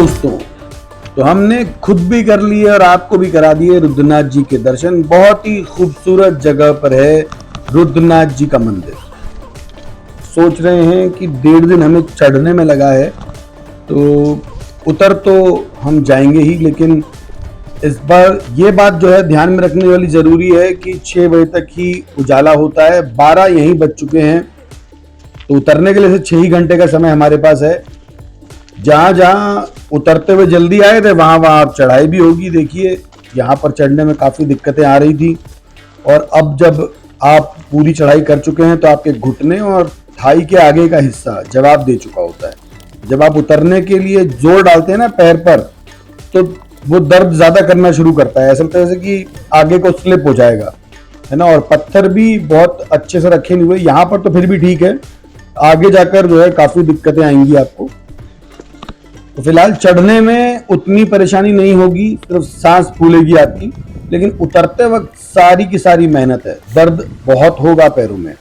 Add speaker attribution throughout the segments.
Speaker 1: दोस्तों, तो हमने खुद भी कर लिए और आपको भी करा दिए रुद्रनाथ जी के दर्शन। बहुत ही खूबसूरत जगह पर है रुद्रनाथ जी का मंदिर। सोच रहे हैं कि 1.5 दिन हमें चढ़ने में लगा है, तो उतर तो हम जाएंगे ही, लेकिन इस बार ये बात जो है ध्यान में रखने वाली ज़रूरी है कि 6 बजे तक ही उजाला होता है। 12 यहीं बज चुके हैं, तो उतरने के लिए 6 ही घंटे का समय हमारे पास है। जहाँ जहाँ उतरते हुए जल्दी आए थे वहाँ वहाँ आप चढ़ाई भी होगी। देखिए यहाँ पर चढ़ने में काफ़ी दिक्कतें आ रही थी, और अब जब आप पूरी चढ़ाई कर चुके हैं तो आपके घुटने और थाई के आगे का हिस्सा जवाब दे चुका होता है। जब आप उतरने के लिए जोर डालते हैं ना पैर पर, तो वो दर्द ज़्यादा करना शुरू करता है, ऐसा लगता है जैसे कि आगे को स्लिप हो जाएगा, है ना। और पत्थर भी बहुत अच्छे से रखे नहीं हुए। यहाँ पर तो फिर भी ठीक है, आगे जाकर जो है काफ़ी दिक्कतें आएंगी आपको। तो फिलहाल चढ़ने में उतनी परेशानी नहीं होगी, सिर्फ सांस फूलेगी आपकी, लेकिन उतरते वक्त सारी की सारी मेहनत है, दर्द बहुत होगा पैरों में।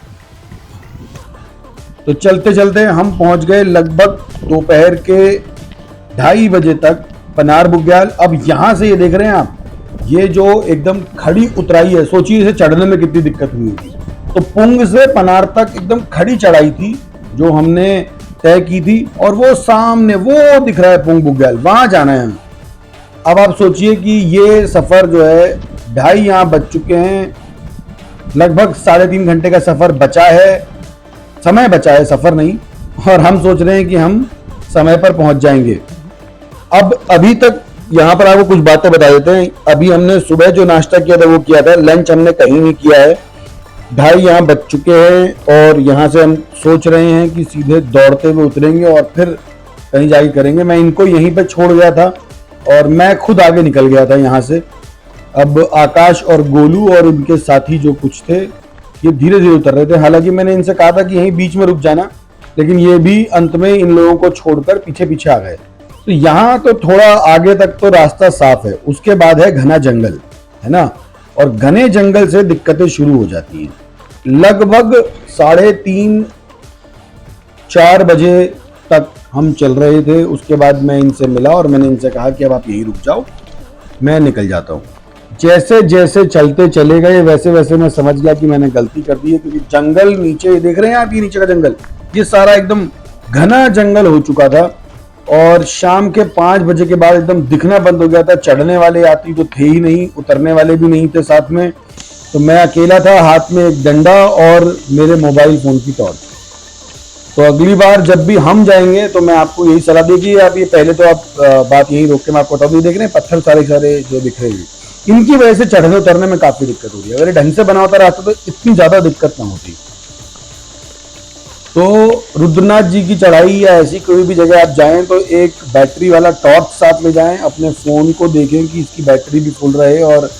Speaker 1: तो चलते चलते हम पहुंच गए लगभग दोपहर के 2:30 बजे तक पनार बुग्याल। अब यहां से ये देख रहे हैं आप, ये जो एकदम खड़ी उतराई है, सोचिए इसे चढ़ने में कितनी दिक्कत हुई थी। तो पुंग से पनार तक एकदम खड़ी चढ़ाई थी जो हमने तय की थी, और वो सामने वो दिख रहा है पुंग बुग्याल, वहां जाना है हमें। अब आप सोचिए कि ये सफर जो है 2:30 यहाँ बज चुके हैं, लगभग 3.5 घंटे का सफर बचा है, समय बचा है, सफर नहीं। और हम सोच रहे हैं कि हम समय पर पहुंच जाएंगे। अब अभी तक यहाँ पर आपको कुछ बातें बता देते हैं। अभी हमने सुबह जो नाश्ता किया था वो किया था, लंच हमने कहीं नहीं किया है। 2:30 यहाँ बज चुके हैं, और यहाँ से हम सोच रहे हैं कि सीधे दौड़ते हुए उतरेंगे और फिर कहीं जाके करेंगे। मैं इनको यहीं पे छोड़ गया था और मैं खुद आगे निकल गया था यहाँ से। अब आकाश और गोलू और उनके साथी जो कुछ थे, ये धीरे धीरे उतर रहे थे। हालांकि मैंने इनसे कहा था कि यहीं बीच में रुक जाना, लेकिन ये भी अंत में इन लोगों को छोड़कर पीछे पीछे आ गए। तो यहाँ तो थोड़ा आगे तक तो रास्ता साफ है, उसके बाद है घना जंगल, है ना। और घने जंगल से दिक्कतें शुरू हो जाती हैं। लगभग 3:30-4 बजे तक हम चल रहे थे। उसके बाद मैं इनसे मिला और मैंने इनसे कहा कि अब आप यहीं रुक जाओ, मैं निकल जाता हूँ। जैसे जैसे चलते चले गए वैसे वैसे मैं समझ गया कि मैंने गलती कर दी है, क्योंकि जंगल नीचे देख रहे हैं आप, ये नीचे का जंगल, ये सारा एकदम घना जंगल हो चुका था। और शाम के 5 बजे के बाद एकदम दिखना बंद हो गया था। चढ़ने वाले यात्री तो थे ही नहीं, उतरने वाले भी नहीं थे साथ में। तो मैं अकेला था, हाथ में एक डंडा और मेरे मोबाइल फोन की टॉर्च। तो अगली बार जब भी हम जाएंगे तो मैं आपको यही सलाह देगी, आप ये पहले तो आप बात यही रोक के मैं आपको बता दूं, देख रहे हैं पत्थर सारे सारे जो दिख रहे हैं, इनकी वजह से चढ़ने उतरने में काफी दिक्कत हो रही है। अगर ढंग से बना होता रास्ता तो इतनी ज्यादा दिक्कत ना होती। तो रुद्रनाथ जी की चढ़ाई या ऐसी कोई भी जगह आप जाएं तो एक बैटरी वाला टॉर्च साथ ले जाएं, अपने फ़ोन को देखें कि इसकी बैटरी भी फुल रहे, और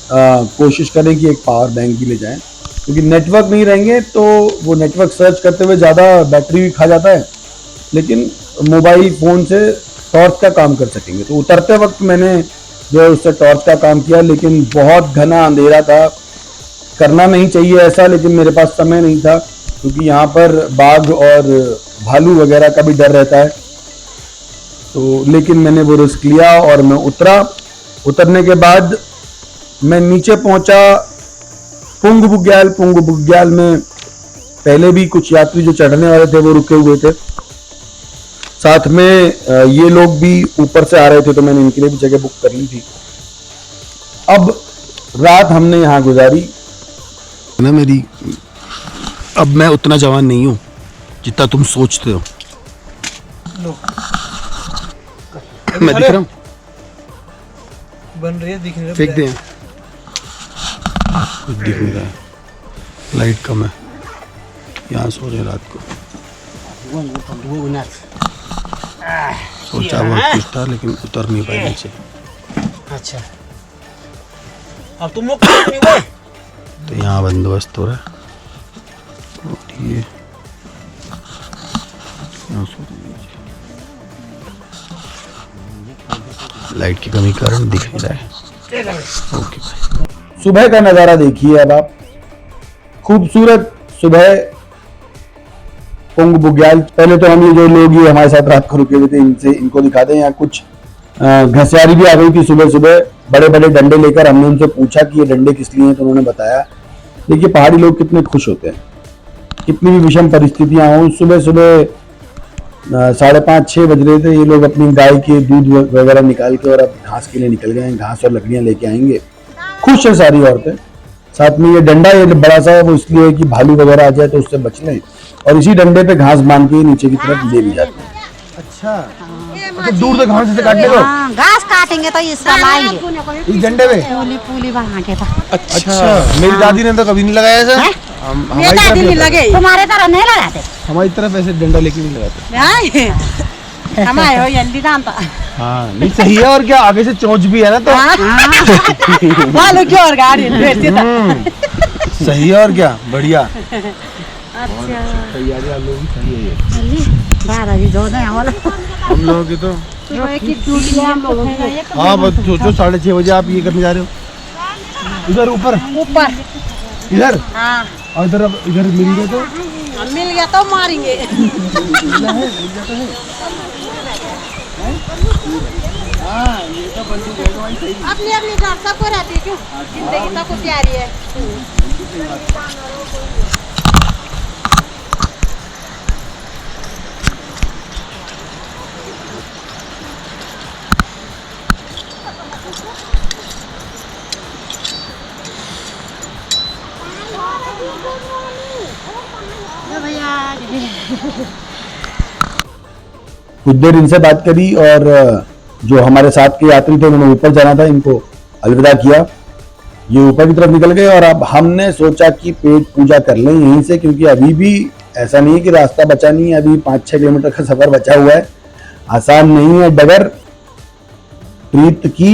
Speaker 1: कोशिश करें कि एक पावर बैंक भी ले जाएं, क्योंकि नेटवर्क नहीं रहेंगे तो वो नेटवर्क सर्च करते हुए ज़्यादा बैटरी भी खा जाता है, लेकिन मोबाइल फ़ोन से टॉर्च का काम कर सकेंगे। तो उतरते वक्त मैंने जो है उससे टॉर्च का काम किया, लेकिन बहुत घना अंधेरा था। करना नहीं चाहिए ऐसा, लेकिन मेरे पास समय नहीं था, क्योंकि यहाँ पर बाघ और भालू वगैरह का भी डर रहता है। तो लेकिन मैंने वो रिस्क लिया और मैं उतरा। उतरने के बाद मैं नीचे पहुंचा पुंग बुग्याल। पुंग बुग्याल में पहले भी कुछ यात्री जो चढ़ने वाले थे वो रुके हुए थे, साथ में ये लोग भी ऊपर से आ रहे थे, तो मैंने इनके लिए भी जगह बुक कर ली थी। अब रात हमने यहाँ गुजारी ना मेरी। अब मैं उतना जवान नहीं हूँ जितना तुम सोचते हो। मैं दिख रहा हूँ,
Speaker 2: बन रही है, दिख रही है,
Speaker 1: फेंक दे। कुछ दिख नहीं रहा है, लाइट कम है, यहाँ सो रहे रात को। सोचा बहुत कुछ था, लेकिन उतर नहीं पाए नीचे।
Speaker 2: अच्छा, अब तुम लोग नहीं हुए
Speaker 1: तो यहाँ बंदोबस्त हो रहा है। ये लाइट की कमी कारण दिख नहीं रहा है। ओके भाई, सुबह का नज़ारा देखिए अब आप, खूबसूरत सुबह पुंग बुग्याल। पहले तो हम ये जो लोग ये हमारे साथ रात को रुके हुए थे इनको दिखाते हैं। यहाँ कुछ घसियारी भी आ गई थी सुबह सुबह बड़े बड़े डंडे लेकर। हमने उनसे पूछा कि ये डंडे किस लिए हैं, तो उन्होंने बताया। देखिए पहाड़ी लोग कितने खुश होते हैं, कितनी भी विषम परिस्थितियां हों, सुबह सुबह 5:30-6 बज रहे थे, ये लोग अपनी गाय के दूध वगैरह निकाल के और अब घास के लिए निकल गए हैं। घास और लकड़ियां लेके आएंगे। खुश है सारी औरतें। साथ में ये डंडा ये बड़ा सा है, वो इसलिए है कि भालू वगैरह आ जाए तो उससे बच लें, और इसी डंडे पे घास बांध के नीचे की तरफ ले भी जाते हैं।
Speaker 2: अच्छा, तो दूर तक घास से काटने को?
Speaker 3: हाँ, घास काटेंगे तो इसका लाएंगे
Speaker 2: इस डंडे पे?
Speaker 3: पूली पूली बना के था।
Speaker 2: अच्छा, मेरी दादी ने तो कभी नहीं लगाया ऐसा।
Speaker 3: मेरी दादी नहीं लगे, तुम्हारे तरह नहीं लगाते।
Speaker 2: हमारी तरफ ऐसे डंडा लेके नहीं लगाते।
Speaker 3: हमारे हो जल्दी जानता।
Speaker 2: हाँ नहीं सही है, और क्या आगे से चोंच भी है ना तो
Speaker 3: वालों की और गाड़ी भेजती था।
Speaker 2: सही है, और क्या बढ़िया।
Speaker 3: अच्छा
Speaker 2: तैयारी आप लोगों की सही है ये।
Speaker 3: बारह जी दो दे वाला
Speaker 2: हम लोगों की तो हाँ बस सोचो 6:30 बजे आप ये करने जा रहे हो इधर ऊपर
Speaker 3: ऊपर
Speaker 2: इधर,
Speaker 3: हाँ
Speaker 2: और इधर अब इधर मिल गए तो
Speaker 3: मिल गया तो मारेंगे। अपनी अपनी घर सबको रहती है, क्यों जिंदगी सबको प्यारी है।
Speaker 1: कुछ देर इनसे बात करी, और जो हमारे साथ के यात्री थे उन्होंने ऊपर जाना था, इनको अलविदा किया। ये ऊपर की तरफ निकल गए, और अब हमने सोचा कि पेट पूजा कर लें यहीं से, क्योंकि अभी भी ऐसा नहीं है कि रास्ता बचा नहीं है, अभी 5-6 किलोमीटर का सफर बचा हुआ है। आसान नहीं है डगर प्रीत की।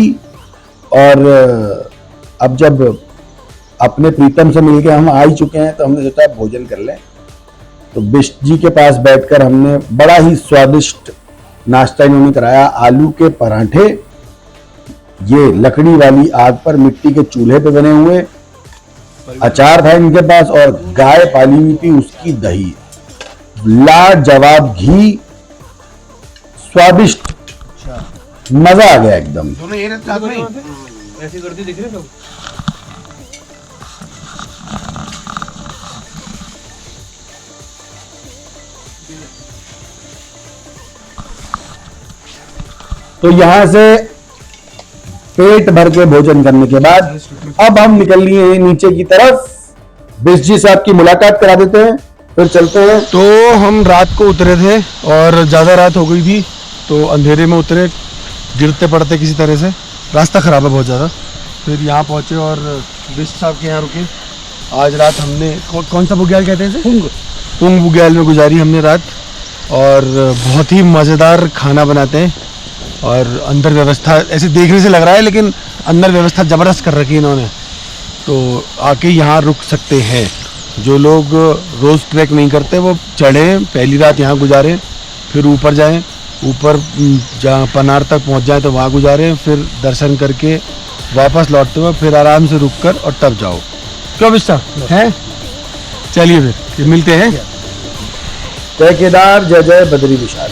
Speaker 1: और अब जब अपने प्रीतम से मिलके हम आ ही चुके हैं, तो हमने सोचा भोजन कर लें। तो बिष्ट जी के पास बैठकर हमने बड़ा ही स्वादिष्ट नाश्ता इन्होंने कराया। आलू के पराठे, ये लकड़ी वाली आग पर मिट्टी के चूल्हे पे बने हुए, अचार था इनके पास, और गाय पाली हुई थी उसकी दही, लाजवाब घी, स्वादिष्ट, मजा आ गया एकदम।
Speaker 2: दोनों ये रहते साथ में ऐसे करते दिख रहे सब।
Speaker 1: तो यहां से पेट भर के भोजन करने के बाद अब हम निकल लिए हैं नीचे की तरफ। बिष्ट जी से आपकी मुलाकात करा देते हैं, फिर चलते हैं।
Speaker 2: तो हम रात को उतरे थे और ज़्यादा रात हो गई थी, तो अंधेरे में उतरे, गिरते पड़ते किसी तरह से, रास्ता ख़राब है बहुत ज़्यादा। फिर यहाँ पहुँचे और बिष्ट साहब के यहाँ रुके। आज रात हमने कौन सा बुग्याल कहते हैं इसे? पुंग बुग्याल में गुजारी हमने रात, और बहुत ही मज़ेदार खाना बनाते हैं। और अंदर व्यवस्था ऐसे देखने से लग रहा है, लेकिन अंदर व्यवस्था ज़बरदस्त कर रखी है इन्होंने, तो आके यहाँ रुक सकते हैं। जो लोग रोज़ ट्रैक नहीं करते वो चढ़ें, पहली रात यहाँ गुजारें, फिर ऊपर जाएं, ऊपर जहाँ पनार तक पहुँच जाएं तो वहाँ गुजारें, फिर दर्शन करके वापस लौटते हुए फिर आराम से रुक कर और तब जाओ। क्यों बिस्सा है? चलिए फिर मिलते हैं।
Speaker 1: जय केदार, जय जय बद्री विशाल।